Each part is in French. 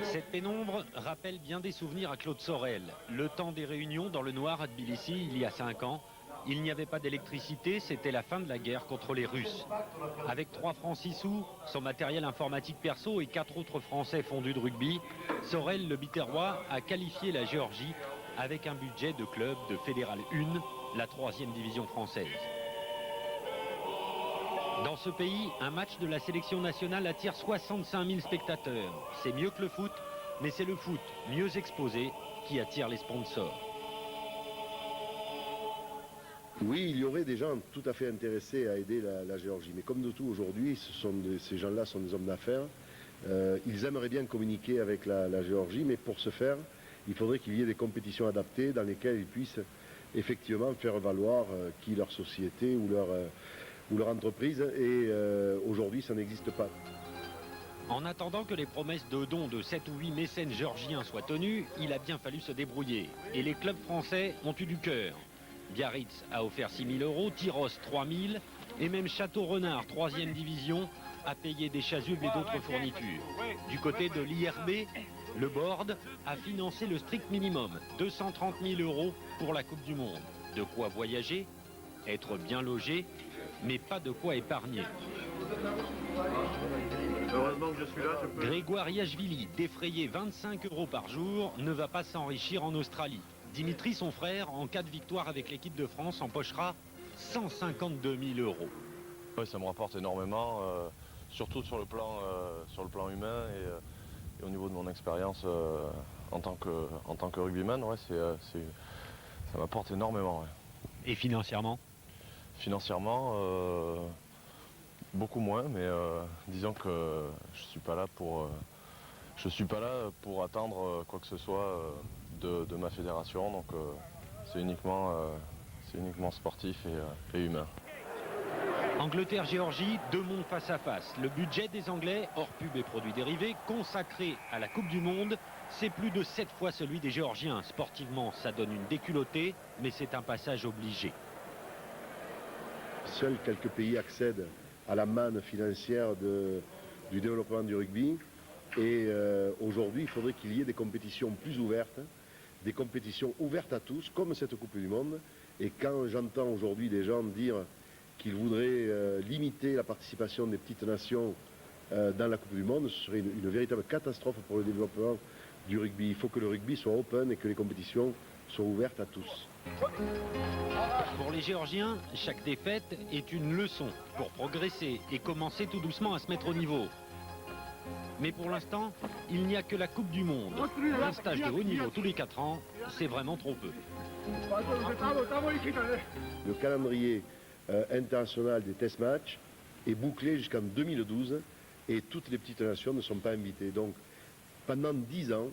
Cette pénombre rappelle bien des souvenirs à Claude Sorel. Le temps des réunions dans le noir à Tbilissi il y a 5 ans. Il n'y avait pas d'électricité, c'était la fin de la guerre contre les Russes. Avec 3 francs 6 sous, son matériel informatique perso et 4 autres Français fondus de rugby, Sorel, le Biterrois, a qualifié la Géorgie avec un budget de club de Fédéral 1, la 3e division française. Dans ce pays, un match de la sélection nationale attire 65 000 spectateurs. C'est mieux que le foot, mais c'est le foot mieux exposé qui attire les sponsors. Oui, il y aurait des gens tout à fait intéressés à aider la Géorgie. Mais comme de tout aujourd'hui, ces gens-là sont des hommes d'affaires. Ils aimeraient bien communiquer avec la Géorgie, mais pour ce faire, il faudrait qu'il y ait des compétitions adaptées dans lesquelles ils puissent effectivement faire valoir qui leur société ou leur entreprise. Et aujourd'hui, ça n'existe pas. En attendant que les promesses de dons de 7 ou 8 mécènes géorgiens soient tenues, il a bien fallu se débrouiller. Et les clubs français ont eu du cœur. Biarritz a offert 6 000 €, Tyros 3 000 et même Château-Renard, 3e division, a payé des chasubles et d'autres fournitures. Du côté de l'IRB, le board a financé le strict minimum, 230 000 € pour la Coupe du Monde. De quoi voyager, être bien logé, mais pas de quoi épargner. Heureusement que je suis là, je peux... Grégoire Yachvili, défrayé 25 € par jour, ne va pas s'enrichir en Australie. Dimitri, son frère, en cas de victoire avec l'équipe de France, empochera 152 000 €. Ouais, ça me rapporte énormément, surtout sur le plan humain et au niveau de mon expérience en tant que rugbyman. Ouais, ça m'apporte énormément. Ouais. Et financièrement? Financièrement, beaucoup moins, mais disons que je suis pas là pour attendre quoi que ce soit de ma fédération, donc c'est uniquement sportif et humain. Angleterre-Géorgie, 2 mondes face à face. Le budget des Anglais, hors pub et produits dérivés, consacré à la Coupe du Monde, c'est plus de 7 fois celui des Géorgiens. Sportivement, ça donne une déculottée, mais c'est un passage obligé. Seuls quelques pays accèdent à la manne financière du développement du rugby. Et aujourd'hui, il faudrait qu'il y ait des compétitions plus ouvertes, des compétitions ouvertes à tous, comme cette Coupe du Monde. Et quand j'entends aujourd'hui des gens dire qu'ils voudraient limiter la participation des petites nations dans la Coupe du Monde, ce serait une véritable catastrophe pour le développement du rugby. Il faut que le rugby soit open et que les compétitions soient ouvertes à tous. Pour les Géorgiens, chaque défaite est une leçon pour progresser et commencer tout doucement à se mettre au niveau. Mais pour l'instant, il n'y a que la Coupe du Monde. Un stage de haut niveau tous les 4 ans, c'est vraiment trop peu. Le calendrier international des test matchs est bouclé jusqu'en 2012 et toutes les petites nations ne sont pas invitées. Donc pendant 10 ans,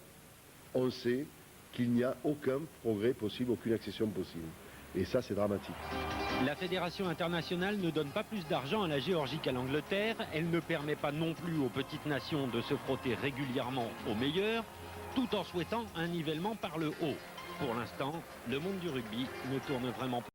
on sait qu'il n'y a aucun progrès possible, aucune accession possible. Et ça, c'est dramatique. La Fédération internationale ne donne pas plus d'argent à la Géorgie qu'à l'Angleterre. Elle ne permet pas non plus aux petites nations de se frotter régulièrement aux meilleurs, tout en souhaitant un nivellement par le haut. Pour l'instant, le monde du rugby ne tourne vraiment pas.